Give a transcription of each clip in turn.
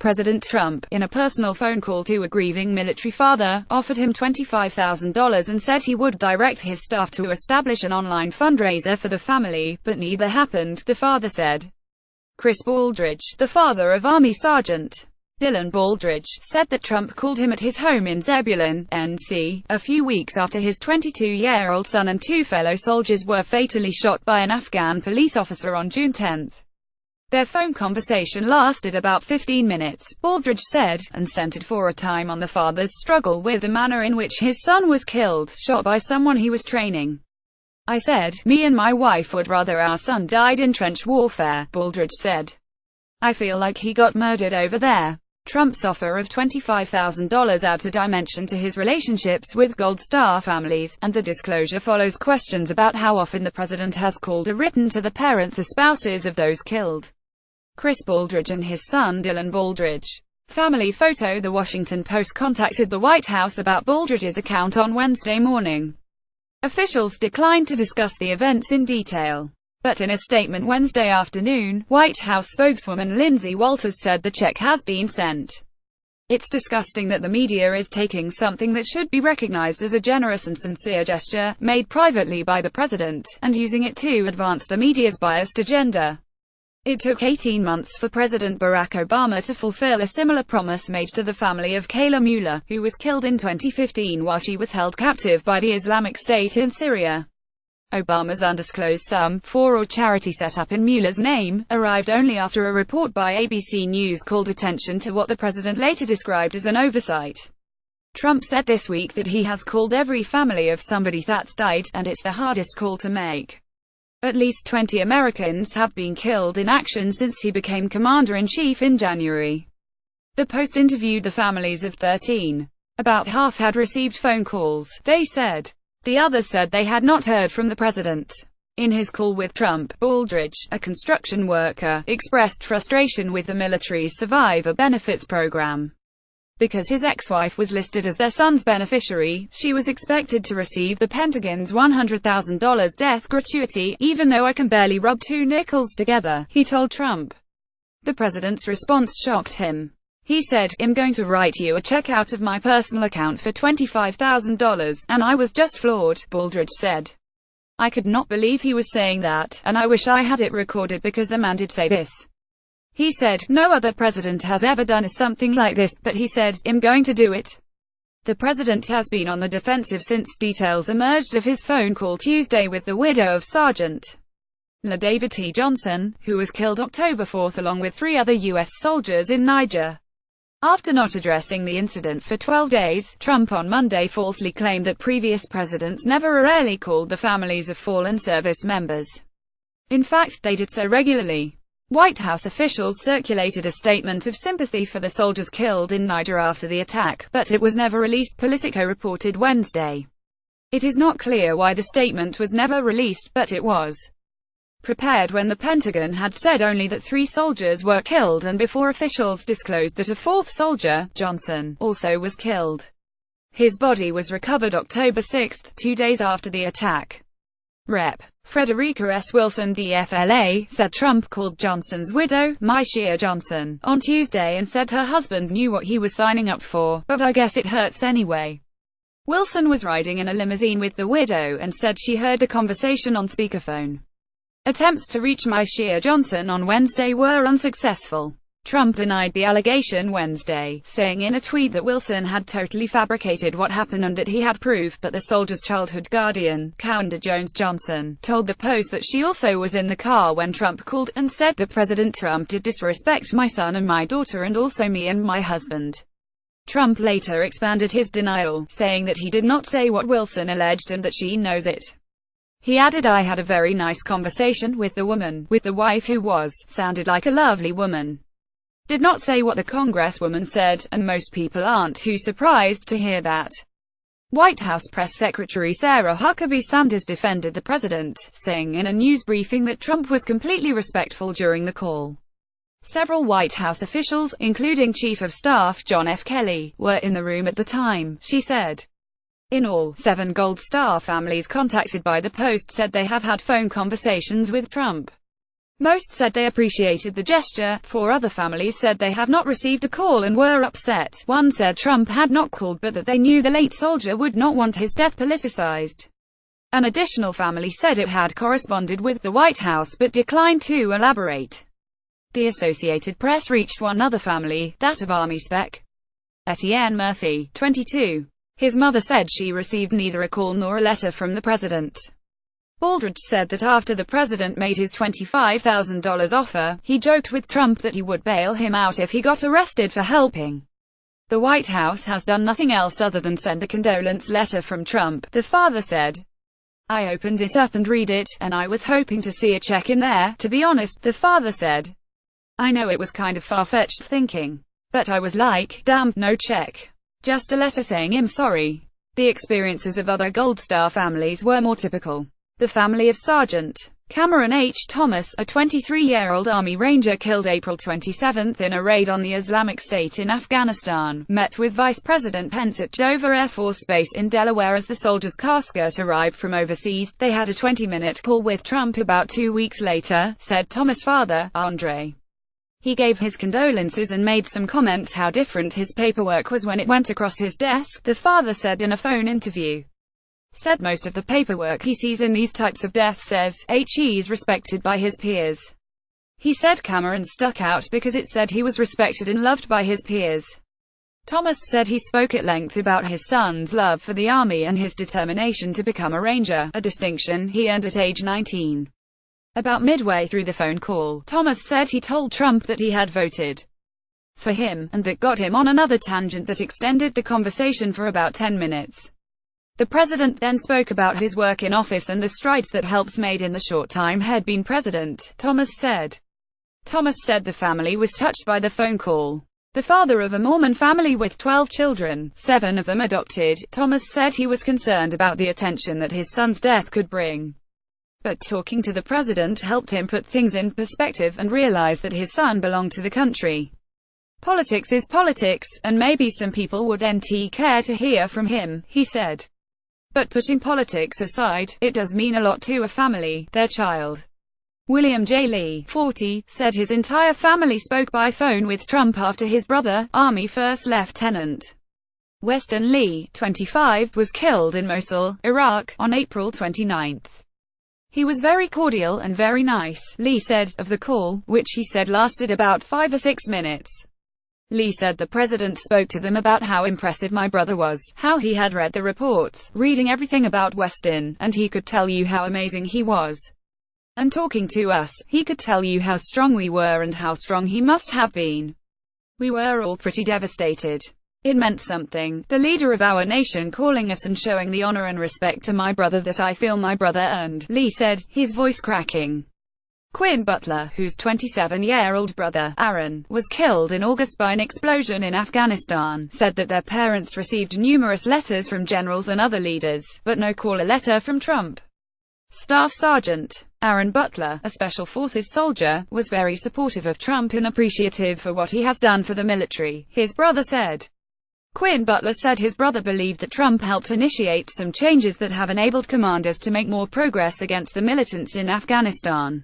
President Trump, in a personal phone call to a grieving military father, offered him $25,000 and said he would direct his staff to establish an online fundraiser for the family, but neither happened, the father said. Chris Baldridge, the father of Army Sergeant Dylan Baldridge, said that Trump called him at his home in Zebulon, NC, a few weeks after his 22-year-old son and two fellow soldiers were fatally shot by an Afghan police officer on June 10. Their phone conversation lasted about 15 minutes, Baldridge said, and centered for a time on the father's struggle with the manner in which his son was killed, shot by someone he was training. "I said, me and my wife would rather our son died in trench warfare," Baldridge said. "I feel like he got murdered over there." Trump's offer of $25,000 adds a dimension to his relationships with Gold Star families, and the disclosure follows questions about how often the president has called or written to the parents or spouses of those killed. Chris Baldridge and his son Dylan Baldridge. Family photo. The Washington Post contacted the White House about Baldridge's account on Wednesday morning. Officials declined to discuss the events in detail. But in a statement Wednesday afternoon, White House spokeswoman Lindsay Walters said the check has been sent. "It's disgusting that the media is taking something that should be recognized as a generous and sincere gesture, made privately by the president, and using it to advance the media's biased agenda." It took 18 months for President Barack Obama to fulfill a similar promise made to the family of Kayla Mueller, who was killed in 2015 while she was held captive by the Islamic State in Syria. Obama's undisclosed sum, for a charity set up in Mueller's name, arrived only after a report by ABC News called attention to what the president later described as an oversight. Trump said this week that he has called every family of somebody that's died, and it's the hardest call to make. At least 20 Americans have been killed in action since he became commander-in-chief in January. The Post interviewed the families of 13. About half had received phone calls, they said. The others said they had not heard from the president. In his call with Trump, Baldridge, a construction worker, expressed frustration with the military's survivor benefits program. Because his ex-wife was listed as their son's beneficiary, she was expected to receive the Pentagon's $100,000 death gratuity, even though I can barely rub two nickels together, he told Trump. The president's response shocked him. He said, "I'm going to write you a check out of my personal account for $25,000, and I was just floored," Baldridge said. "I could not believe he was saying that, and I wish I had it recorded because the man did say this." He said, "No other president has ever done something like this, but he said, I'm going to do it." The president has been on the defensive since details emerged of his phone call Tuesday with the widow of Sergeant David T. Johnson, who was killed October 4 along with 3 other U.S. soldiers in Niger. After not addressing the incident for 12 days, Trump on Monday falsely claimed that previous presidents never or rarely called the families of fallen service members. In fact, they did so regularly. White House officials circulated a statement of sympathy for the soldiers killed in Niger after the attack, but it was never released, Politico reported Wednesday. It is not clear why the statement was never released, but it was prepared when the Pentagon had said only that 3 soldiers were killed and before officials disclosed that a 4th soldier, Johnson, also was killed. His body was recovered October 6, 2 days after the attack. Rep. Frederica S. Wilson DFLA, said Trump called Johnson's widow, Myshia Johnson, on Tuesday and said her husband knew what he was signing up for, but I guess it hurts anyway. Wilson was riding in a limousine with the widow and said she heard the conversation on speakerphone. Attempts to reach Myshia Johnson on Wednesday were unsuccessful. Trump denied the allegation Wednesday, saying in a tweet that Wilson had totally fabricated what happened and that he had proof, but the soldier's childhood guardian, Kawanda Jones Johnson, told the Post that she also was in the car when Trump called, and said that President Trump did disrespect my son and my daughter and also me and my husband. Trump later expanded his denial, saying that he did not say what Wilson alleged and that she knows it. He added, "I had a very nice conversation with the woman, with the wife who sounded like a lovely woman. Did not say what the congresswoman said, and most people aren't too surprised to hear that." White House Press Secretary Sarah Huckabee Sanders defended the president, saying in a news briefing that Trump was completely respectful during the call. Several White House officials, including Chief of Staff John F. Kelly, were in the room at the time, she said. In all, 7 Gold Star families contacted by the Post said they have had phone conversations with Trump. Most said they appreciated the gesture. 4 other families said they have not received a call and were upset. 1 said Trump had not called but that they knew the late soldier would not want his death politicized. An additional family said it had corresponded with the White House but declined to elaborate. The Associated Press reached one other family, that of Army Spec. Etienne Murphy, 22. His mother said she received neither a call nor a letter from the president. Baldridge said that after the president made his $25,000 offer, he joked with Trump that he would bail him out if he got arrested for helping. The White House has done nothing else other than send a condolence letter from Trump, the father said. I opened it up and read it, and I was hoping to see a check in there, to be honest, the father said. I know it was kind of far-fetched thinking. But I was like, damn, no check. Just a letter saying I'm sorry. The experiences of other Gold Star families were more typical. The family of Sergeant Cameron H. Thomas, a 23-year-old Army Ranger killed April 27 in a raid on the Islamic State in Afghanistan, met with Vice President Pence at Dover Air Force Base in Delaware as the soldier's casket arrived from overseas. They had a 20-minute call with Trump about 2 weeks later, said Thomas' father, Andre. He gave his condolences and made some comments how different his paperwork was when it went across his desk, the father said in a phone interview. Said most of the paperwork he sees in these types of deaths says, he's respected by his peers. He said Cameron stuck out because it said he was respected and loved by his peers. Thomas said he spoke at length about his son's love for the Army and his determination to become a Ranger, a distinction he earned at age 19. About midway through the phone call, Thomas said he told Trump that he had voted for him, and that got him on another tangent that extended the conversation for about 10 minutes. The president then spoke about his work in office and the strides that helps made in the short time he'd been president, Thomas said. Thomas said the family was touched by the phone call. The father of a Mormon family with 12 children, 7 of them adopted, Thomas said he was concerned about the attention that his son's death could bring. But talking to the president helped him put things in perspective and realize that his son belonged to the country. Politics is politics, and maybe some people wouldn't care to hear from him, he said. But putting politics aside, it does mean a lot to a family, their child. William J. Lee, 40, said his entire family spoke by phone with Trump after his brother, Army First Lieutenant Weston Lee, 25, was killed in Mosul, Iraq, on April 29. He was very cordial and very nice, Lee said, of the call, which he said lasted about 5 or 6 minutes. Lee said the president spoke to them about how impressive my brother was, how he had read the reports, reading everything about Weston, and he could tell you how amazing he was. And talking to us, he could tell you how strong we were and how strong he must have been. We were all pretty devastated. It meant something, the leader of our nation calling us and showing the honor and respect to my brother that I feel my brother earned, Lee said, his voice cracking. Quinn Butler, whose 27-year-old brother, Aaron, was killed in August by an explosion in Afghanistan, said that their parents received numerous letters from generals and other leaders, but no call or letter from Trump. Staff Sergeant Aaron Butler, a Special Forces soldier, was very supportive of Trump and appreciative for what he has done for the military, his brother said. Quinn Butler said his brother believed that Trump helped initiate some changes that have enabled commanders to make more progress against the militants in Afghanistan.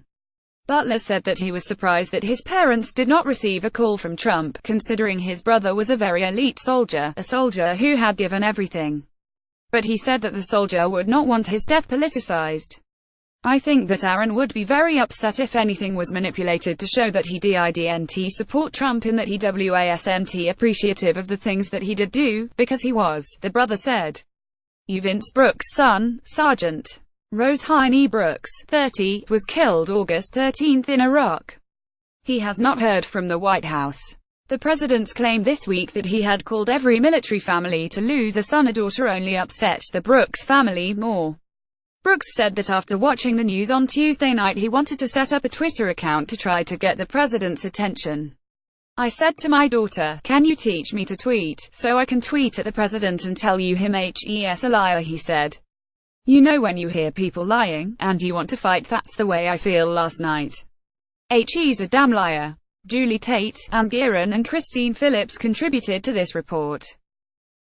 Butler said that he was surprised that his parents did not receive a call from Trump, considering his brother was a very elite soldier, a soldier who had given everything. But he said that the soldier would not want his death politicized. I think that Aaron would be very upset if anything was manipulated to show that he didn't support Trump and that he wasn't appreciative of the things that he did do, because he was, the brother said. Vince Brooks' son, Sergeant Rose Heine Brooks, 30, was killed August 13 in Iraq. He has not heard from the White House. The president's claim this week that he had called every military family to lose a son or daughter only upset the Brooks family more. Brooks said that after watching the news on Tuesday night he wanted to set up a Twitter account to try to get the president's attention. I said to my daughter, can you teach me to tweet, so I can tweet at the president and tell you he's a liar, he said. You know when you hear people lying, and you want to fight, that's the way I feel last night. He's a damn liar. Julie Tate, Ann Gearan and Christine Phillips contributed to this report.